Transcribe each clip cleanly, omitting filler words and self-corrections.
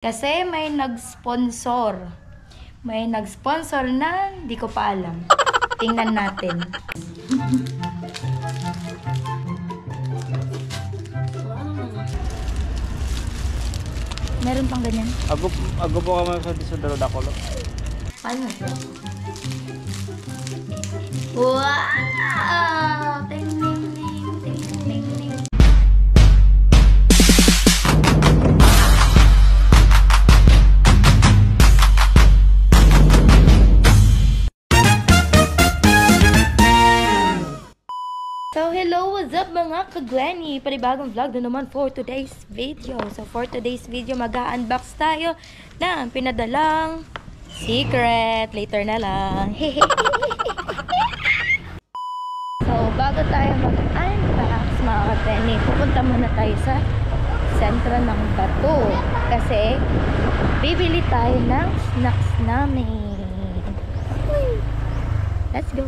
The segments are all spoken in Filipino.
Kasi may nag-sponsor. May nag-sponsor na di ko pa alam. Tingnan natin. Meron pang ganyan? Ago po kami sa Dalod ako. Paano ito? Wow! Ting, ting, ting, ting, ting, ting. So, hello! What's up mga ka-Glenny? Panibagong vlog na naman for today's video. So, for today's video, mag-unbox tayo ng pinadalang secret. Later na lang. So, bago tayo mag-unbox mga ka-Glenny, pupunta muna tayo sa sentro ng Bato. Kasi, bibili tayo ng snacks namin. Let's go!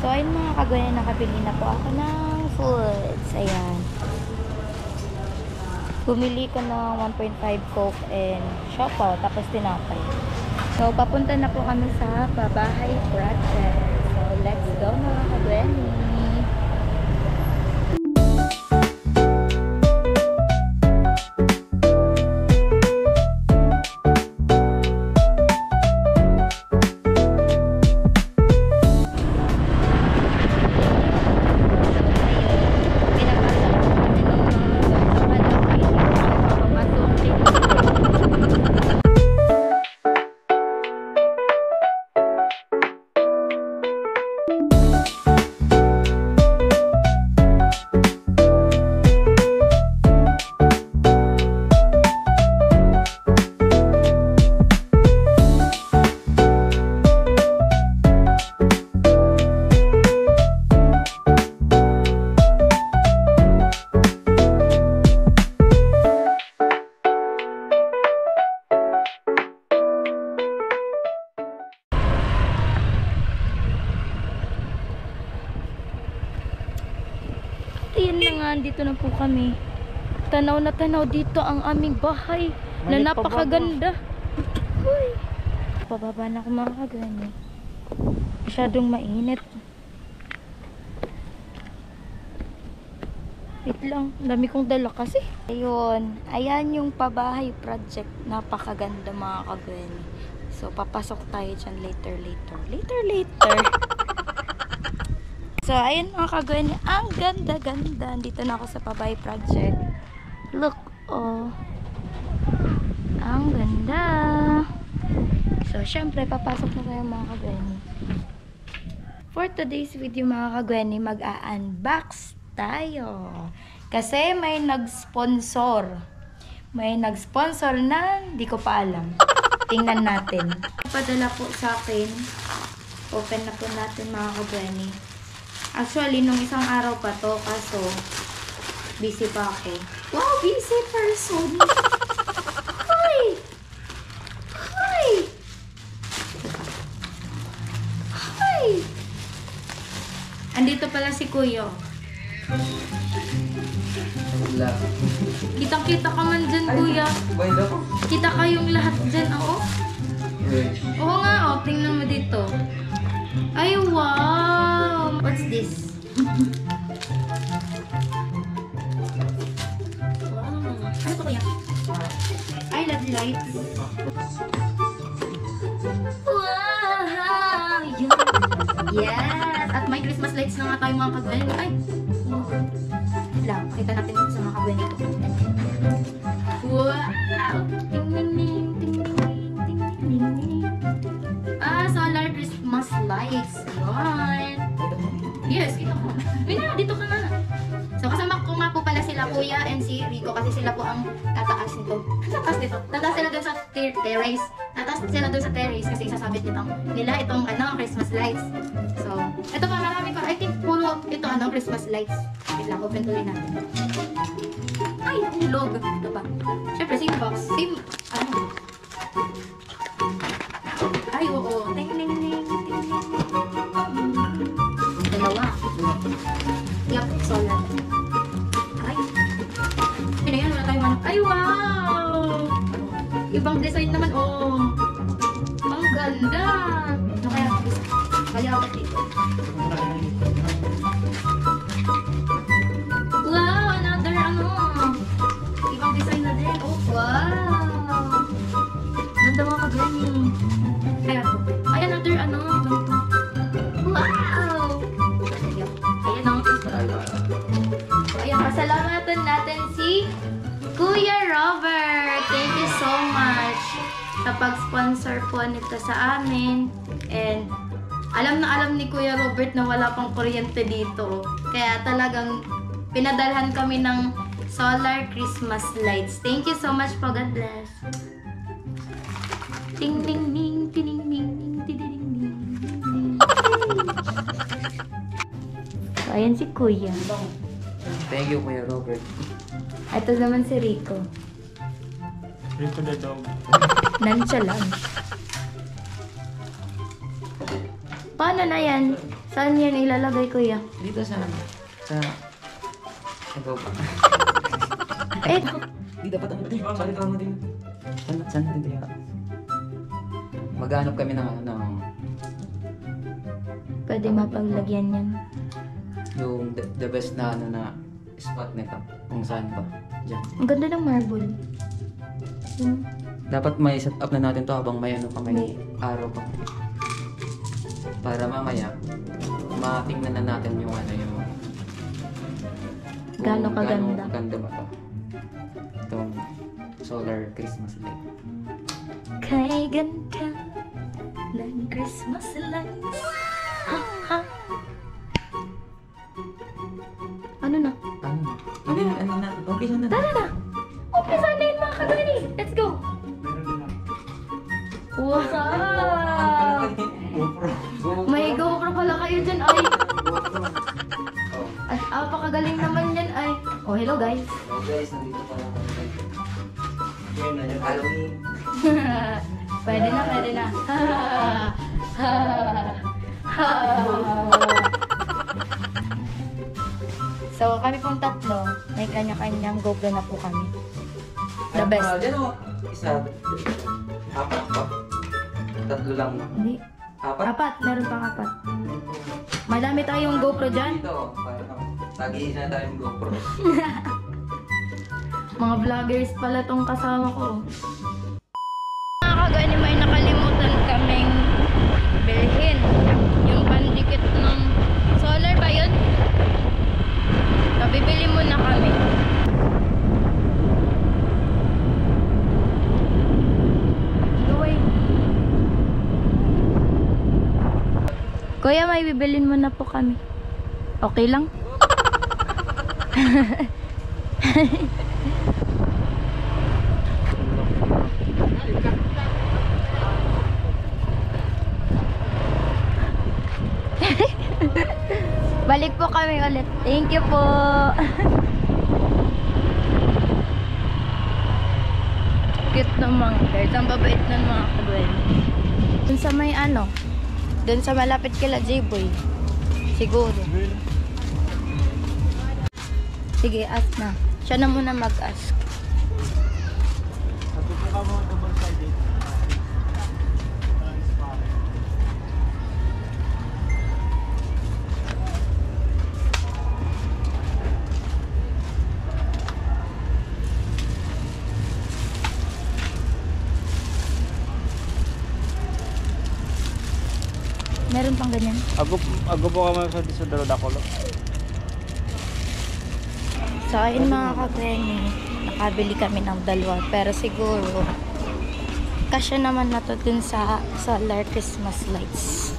So, ayun mga ka-Glenny, nakabili na po ako ng foods. Ayan. Bumili ko ng 1.5 Coke and Siopaw, tapos tinapay. So, papunta na po kami sa Babahay Project. So, let's go mga ka-Glenny. Ayan na nga, dito na po kami. Tanaw na tanaw dito ang aming bahay na napakaganda. Uy. Pababa na ako mga ka-Glenny. Masyadong mainit. Wait lang, dami kong dala kasi. Ayun, ayan yung Pabahay Project. Napakaganda mga ka-Glenny. So, papasok tayo dyan later. So, ayun mga ka-Glenny, ang ganda-ganda. Dito na ako sa Pabahay Project. Look, oh. Ang ganda. So, syempre, papasok na tayo mga ka-Glenny. For today's video mga ka-Glenny, mag-a-unbox tayo. Kasi may nag-sponsor. May nag-sponsor na di ko pa alam. Tingnan natin. Padala po sa akin. Open na po natin mga ka-Glenny. Actually, nung isang araw pa to, kaso busy pa ako. Wow, busy person! Hi! Hi! Hi! Andito pala si Kuya. Kitang-kita ka man dyan, Kuya. Kita kayong lahat dyan, oo? Oo nga, oh. Tingnan mo dito. Ay, wow! What's this? Wow. Ano to kaya? I love lights. Wow! Yes! At may Christmas lights na nga tayo mga ka-Glenny. Ay! Lang, kita natin sa mga ka-Glenny ito. Wow! Ting-ning-ning, ting-ning-ning, ting-ning-ning. Solar Christmas lights. Yun. Yes, ito ko. Wala, dito ka na. So, kasama ko nga po pala sila Kuya and si Rico kasi sila po ang tataas nito. Tataas dito. Tataas sila dun sa terrace. At Tapos sila doon sa terrace kasi sasabit nila itong Christmas lights. So, ito pa marami pa. I think puro ito Christmas lights. Wait lang, open ulit natin. Ay, hulog. Ito pa. Siyempre, same box. Same, Ay, oo. Ting, ting, ting, ting, ting. Dalawa. Yup, solar. Ay. Ano yan? Wala tayong manok. Ay, wow! Ibang design naman, oh. Ang ganda. Ano kaya? Kaya ako dito. Wow, another ibang design na din. Oh, wow. Ganda mga kagani. Kaya to. Ay, another ganito. Wow! Ayan o. Ayan, pasalamatan natin si Kuya Robert. Thank you so much sa pag-sponsor po nito sa amin. And alam na alam ni Kuya Robert na wala pang kuryente dito. Kaya talagang pinadalhan kami ng solar Christmas lights. Thank you so much po. God bless. Ting ting ting ting ting ting ting ting. So, ayan si Kuya. Thank you, Kuya Robert. Ito naman si Rico. Rico the dog. Nonchalant. Paano na yan? Saan yan ilalagay, Kuya? Dito sa ito ba? Eh, Dito pa tayo. Saan ito mo din? Saan din tayo? Maghanap kami ng pwede mapaglagyan yan. yung the best na spot nito. Kung saan ba? Diyan. Ang ganda ng marble. Dapat may set up na natin to habang may May- araw pa. Para mamaya matingnan na natin yung Gaano kaganda. Gaano kaganda ba to? Itong solar Christmas light. Kay ganda ng Christmas lights. Ha, ha. Ano na? Ano na? Okay na. Tara na! Umpisa na yun mga kagani! Let's go! Wow! May GoPro pala kayo dyan ay! At apakagaling naman yan ay! Oh, hello guys! Hello guys, nandito pala kami. Yan na yung Halloween. Pwede na, pwede na. So, kami pong tatlo, may kanya-kanyang GoPro na po kami. The best. Diyan o. Isa. Apat pa. Tatlo lang. Hindi. Apat? Apat, meron pang apat. Madami tayong GoPro dyan. Dito. Lagi na tayong GoPro. Mga vloggers pala tong kasama ko. Mga kagani, may nakalimutan kaming bilhin. Yung pandikit ng solar ba yun? So, bibili muna kami. Gawin. Kuya, may bibilin mo na po kami. Okay lang? Balik po kami ulit. Thank you po. Cute ng mga birds. Ang babait ng mga kabel. Dun sa may dun sa malapit kila J-Boy. Siguro. Sige, ask na. Siya na muna mag-ask. Meron pang ganyan. Ago po kami sa Disadero Dakulo. So, ayun mga kapengi, nakabili kami ng dalawa. Pero siguro, kasya naman na to dun sa solar Christmas lights.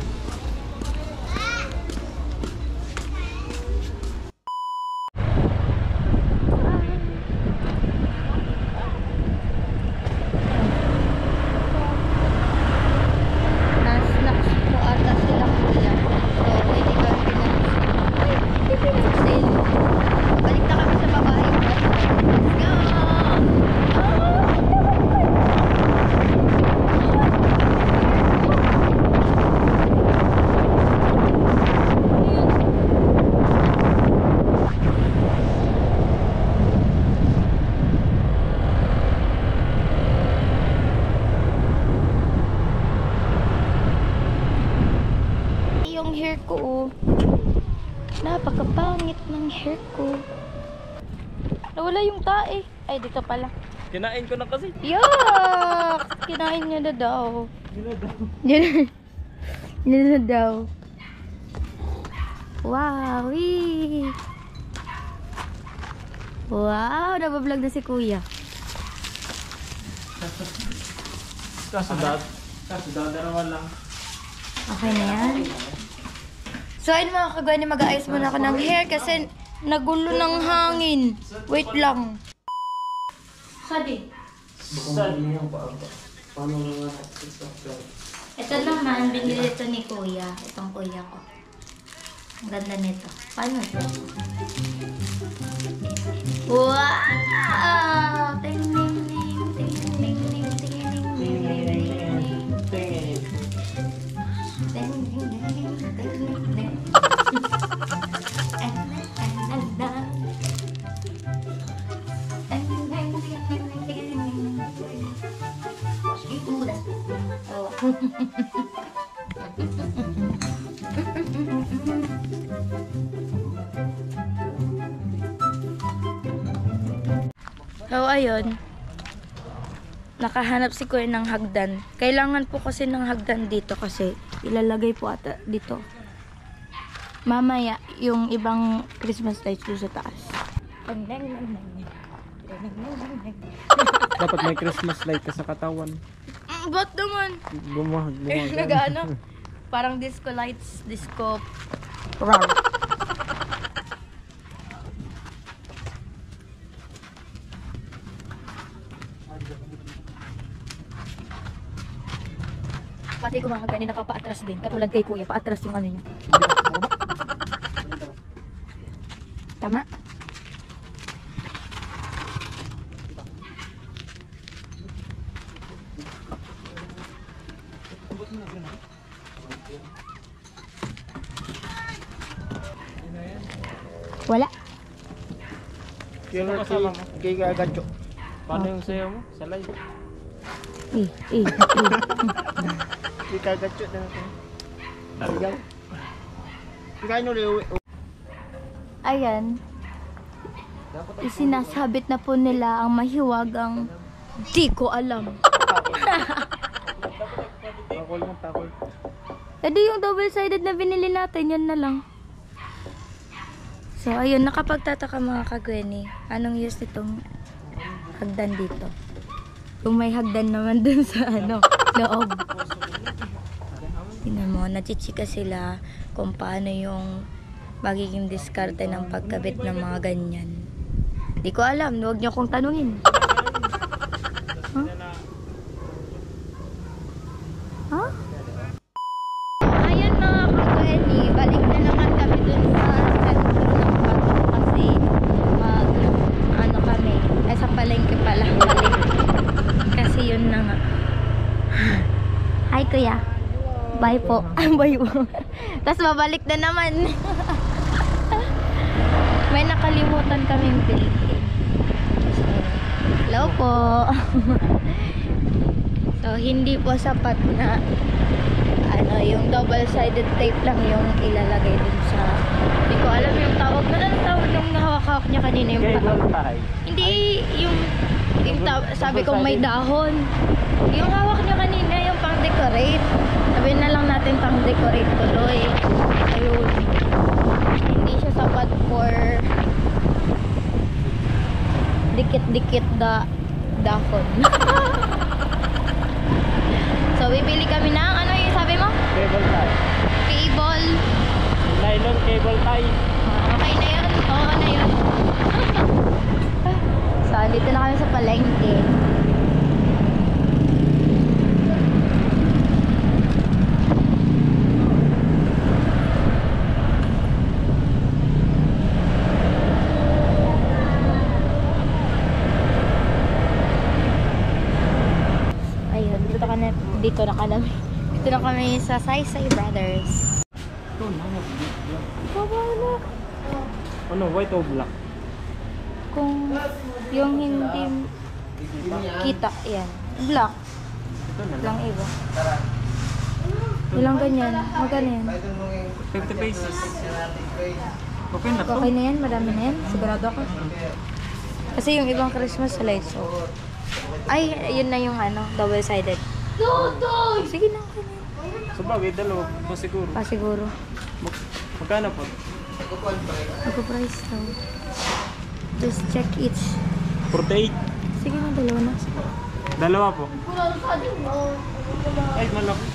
hair ko, oh. Napakapangit ng hair ko. Nawala yung tae. Ay, dito pala. Kinain ko na kasi. Yuck! Kinain niya na daw. Yun na daw. Wow! Wee! Wow! Nabablog na si kuya. Kaso dadarawan lang. Okay na yan. So, ayun mga kagwani, mag-aayos muna ako ng hair kasi nagulo ng hangin. Wait lang. Sadi. Ito naman, binili ito ni kuya. Itong kuya ko. Ang ganda nito. Paano ito? Wow! Ting, ting, ting, ting, ting, ting, ting, ting, ting, So, ayun. Nakahanap si Kuya ng hagdan. Kailangan po kasi ng hagdan dito kasi ilalagay po ata dito. Mamaya, yung ibang Christmas lights doon sa taas. Dapat may Christmas light ka sa katawan. Ba't naman? Bumahag. Nag-ano? Parang disco lights, disco... Rar. Pati ko mga ganyan napapaatras din. Katulad kay Kuya, paatras yung ano niya. Tama? Wala. Sino kasama mo? Kay Gagadyo. Paano yung sayo mo? Sa live? Eh. Kay Gagadyo na natin. Sigaw. Ikaw nyo liwi. Ayan. Isinasabit na po nila ang mahiwagang di ko alam. Takol. Edi yung double-sided na binili natin, yun na lang. So, ayun, nakapagtataka mga kagweni. Anong use nitong hagdan dito? Kung may hagdan naman dun sa loob. Tingnan mo, nachichika sila kung paano yung magiging diskarte ng pagkabit ng mga ganyan. Di ko alam, huwag niyo kong tanungin. Huh? Huh? Ayun mga kagweni, balik na naman kami dun sa sentro ng Bato kasi kami, sa palengke pala. Kasi yun na nga. Hi kuya. Bye po. Bye po. Tapos babalik na naman. May nakalimutan kaming bilhin. So, hello po. So, hindi po sapat na yung double-sided tape lang yung ilalagay dun sa... Hindi ko alam yung tawag. Anong tawag yung nahawak-hawak niya kanina? Yung Cable tie. Hindi, yung sabi ko may dahon. Yung hawak niya kanina, yung pang-decorate. Sabi na lang natin pang-decorate tuloy. Ayun. Hindi siya sapat for dikit-dikit dahon. So, bibili kami ng, ano yung sabi mo? Cable tie. Cable. Nylon cable tie. Okay na yun. Oo na yun. So, dito na kami sa palengke. Ayun, dito na kami sa Saysay Brothers. Baba na. Ano, white o black? Kung yung hindi kita, yan. Black. Ito na lang. Lang iba. Ito Ilang ganyan? Magkano yan? 50 pesos. Okay na to. Okay na yan? Madami na yan? Sigurado ako. Kasi yung ibang Christmas lights, so... Ay, yun na yung ano, double-sided. Sige na, okay na yan. Sa bagay, dalawa pa siguro. Pa siguro. Magkano po? Mag-price daw. Just check each. 48. Sige na, dalawa na. Dalawa po. Ay, malaki.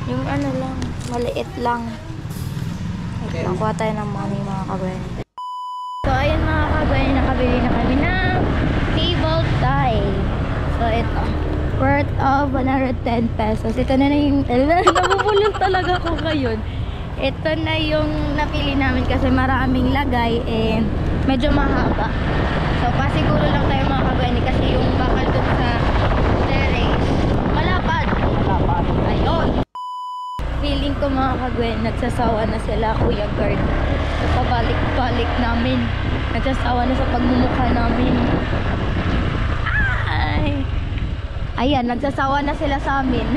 Yung ano lang, maliit lang. Wait lang, kuha tayo ng money mga kabay. So, ayun mga kabay, nakabili na kami ng table tie. So, ito. Worth of 110 pesos. Ito na yung... Nabubulol talaga ko ngayon. Ito na yung napili namin kasi maraming lagay and medyo mahaba. So, pasiguro lang tayo mga kabay kasi yung bakal dun sa terrace. Malapad. Ayun. Feeling ko mga kagwen, nagsasawa na sila Kuya Guard. Sa pabalik-balik namin. Nagsasawa na sa pagmumukha namin. Ay! Ayan, nagsasawa na sila sa amin.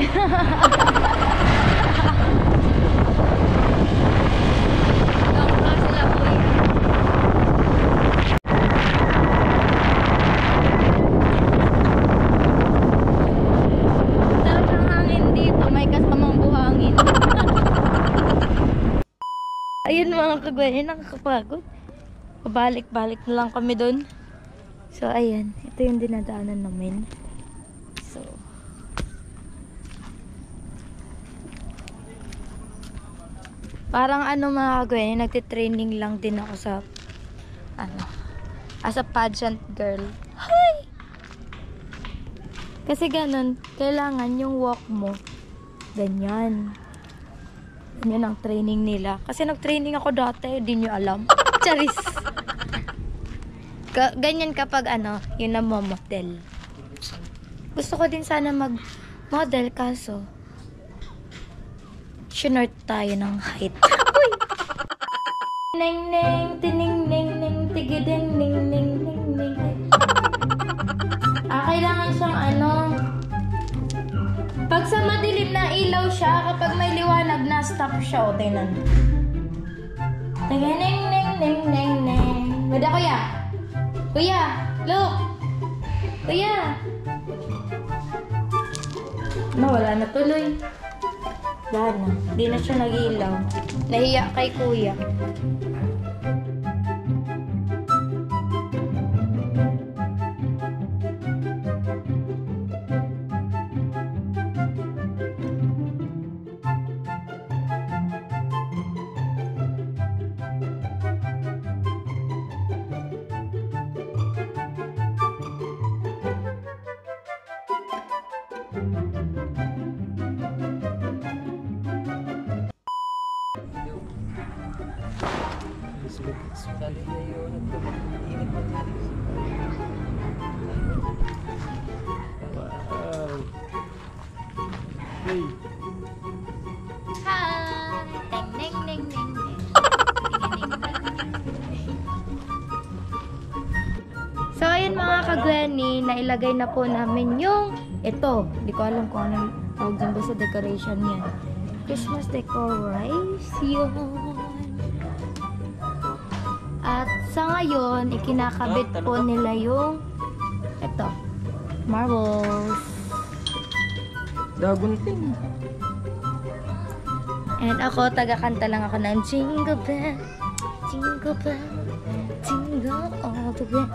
Kamukha sila Kuya. Sarap ng hangin dito, may kasamang buhangin. Ayun mga kagwen, nakakapagod. Pabalik-balik na lang kami doon. So ayan, ito yung dinadaanan namin. So parang ano mga kagwen, nagtitraining lang din ako sa ano, as a pageant girl. Hi! Kasi ganun, kailangan yung walk mo ganyan. Ganyan ang training nila. Kasi nag-training ako dati, di nyo alam. Charis! Ganyan kapag ano, yun na model. Gusto ko din sana mag-model kaso short tayo ng height. Uy! Ning ning tining ning ning tigiding ning ning ning ning. Kailangan siyang ano, pag sa madilim na ilaw siya, kapag may liwanag na stop siya. O, tingnan. Tingnan, ning, ning, ning, ning, ning. Wala, kuya. Kuya, look. Kuya. Wala na tuloy. Wala na. Hindi na siya nag-ilaw. Nahiya kay kuya. Wow. Hey. Hi! Ding, ding, ding, ding, ding. So, ayun mga kagweni, nailagay na po namin yung ito. Hindi ko alam kung anong tawag dyan ba sa decoration yan. Christmas decoration. At sa ngayon, ikinakabit po nila yung ito, marbles. Dagunting. And ako, taga-kanta lang ako ng Jingle Bell, Jingle Bell, Jingle all the way.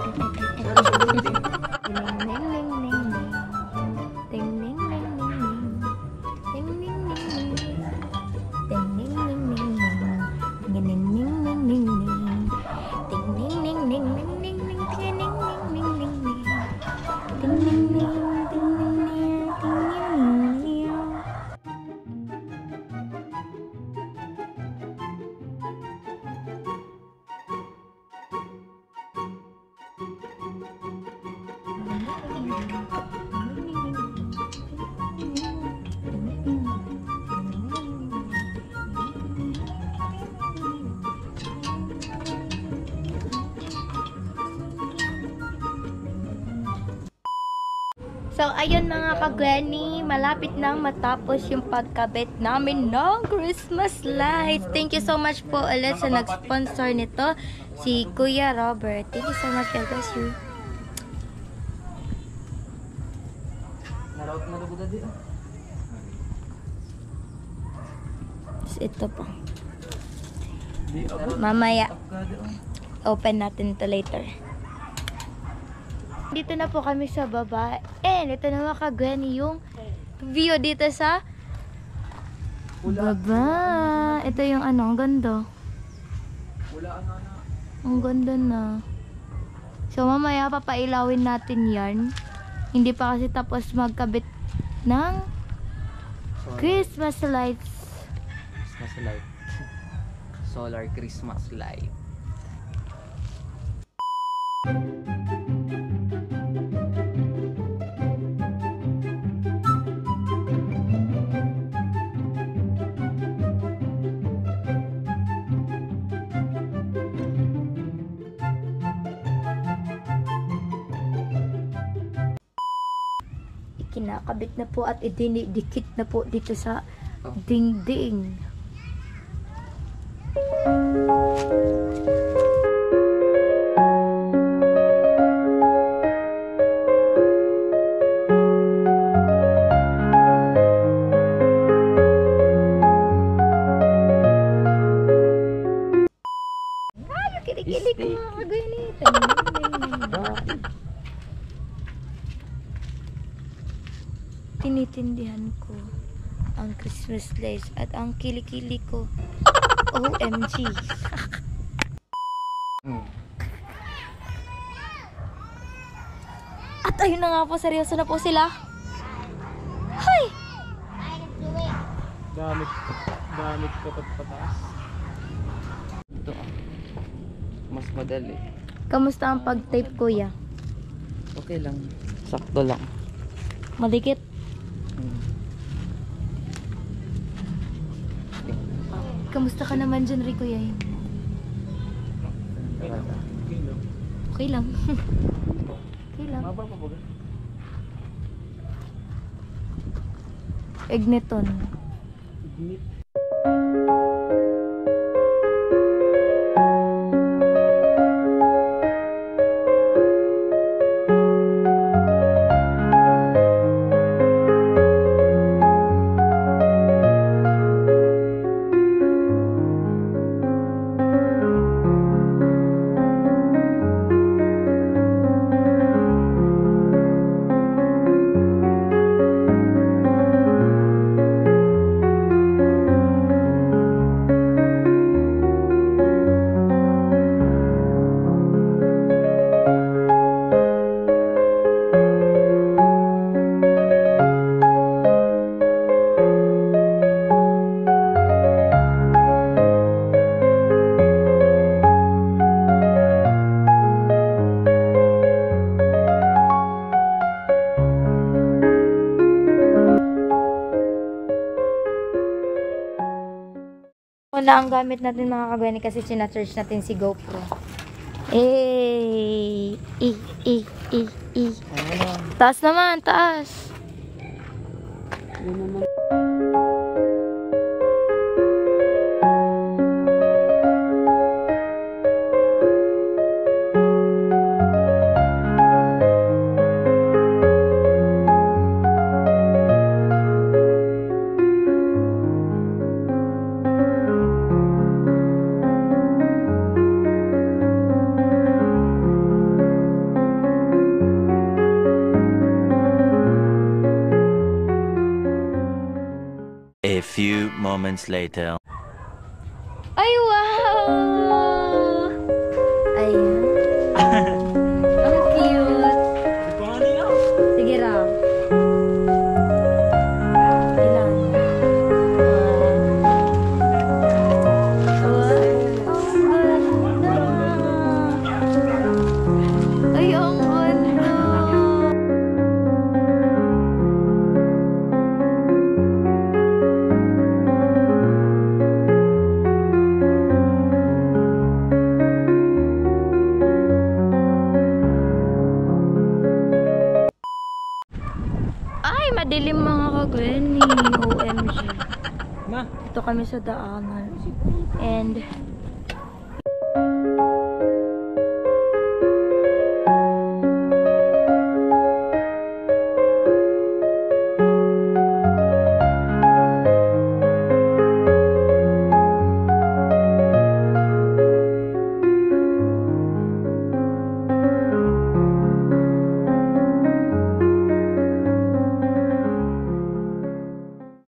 Ding, ding, ding, ding, ding. Ding, ding, ding, ding, ding. Ding, ding, ding, ding, ding. Ding, ding, ding, ding, ding. Ding, ding, ding, ding, ding, ding. Ding, ding, ding, ding, ding, ding, ding, ding, ding, ding, ding, ding, ding, ding, ding, ding. So So, ayun mga ka-Gwenny, malapit nang matapos yung pagkabit namin ng Christmas lights. Thank you so much po ulit sa nag-sponsor nito, si Kuya Robert. Thank you so much. God bless you. Narout na lubuda di. Ito po. Mamaya, open natin to later. Dito na po kami sa baba. And ito na mga ka-Gwenny yung view dito sa baba. Ito yung ano, ang ganda. Ang ganda na. So mamaya papailawin natin yan. Hindi pa kasi tapos magkabit ng Christmas lights. Christmas light. Solar Christmas light. Kinakabit na po at idinidikit na po dito sa dingding. Ay, kilig-kilig ko mga ka-Gwenny. Tinitindihan ko ang Christmas lights at ang kilikili ko. OMG. At ayun na nga po, seryoso na po sila. Hay! Gamit ko pataas. Ito mas madali. Kamusta ang pag-tape, kuya? Okay lang. Sakto lang. Madikit? Kamusta ka naman dyan, Rico Yay? Okay lang. Okay lang. Maba pa ba? Igniton. Ignit. Wala ang gamit natin mga ka-Gwenny kasi sinacharge natin si GoPro. Taas naman, taas. A few moments later. Ay, wow! Ayan. Ang cute. Sige raw. Ilan? Ay, ang ganda. Ma. Ito kami sa daanan. And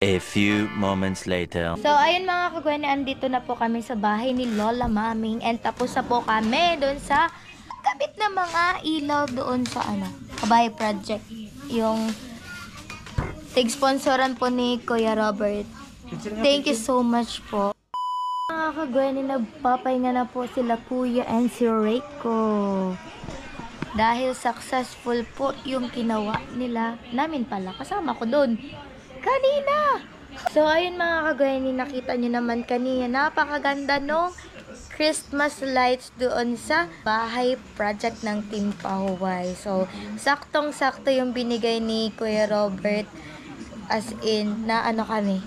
A few moments later. so, ayun mga kagwani, andito na po kami sa bahay ni Lola Maming and tapos na po kami doon sa kabit na mga ilaw doon sa Kabay Project. Yung tig-sponsoran po ni Kuya Robert. Thank you so much po. Mga kagwani, nagpapahinga na po sila Kuya and si Reiko. Dahil successful po yung ginawa nila. Namin pala, kasama ko doon. Kanina! So, ayun mga kagwani, nakita nyo naman kanina, napakaganda nung Christmas lights doon sa bahay project ng Team Pahuway. So, saktong-sakto yung binigay ni Kuya Robert, as in, na kami.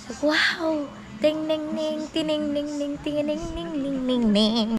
So, wow! Ting ning ning, tining ning ning, tining ning ning ning ning.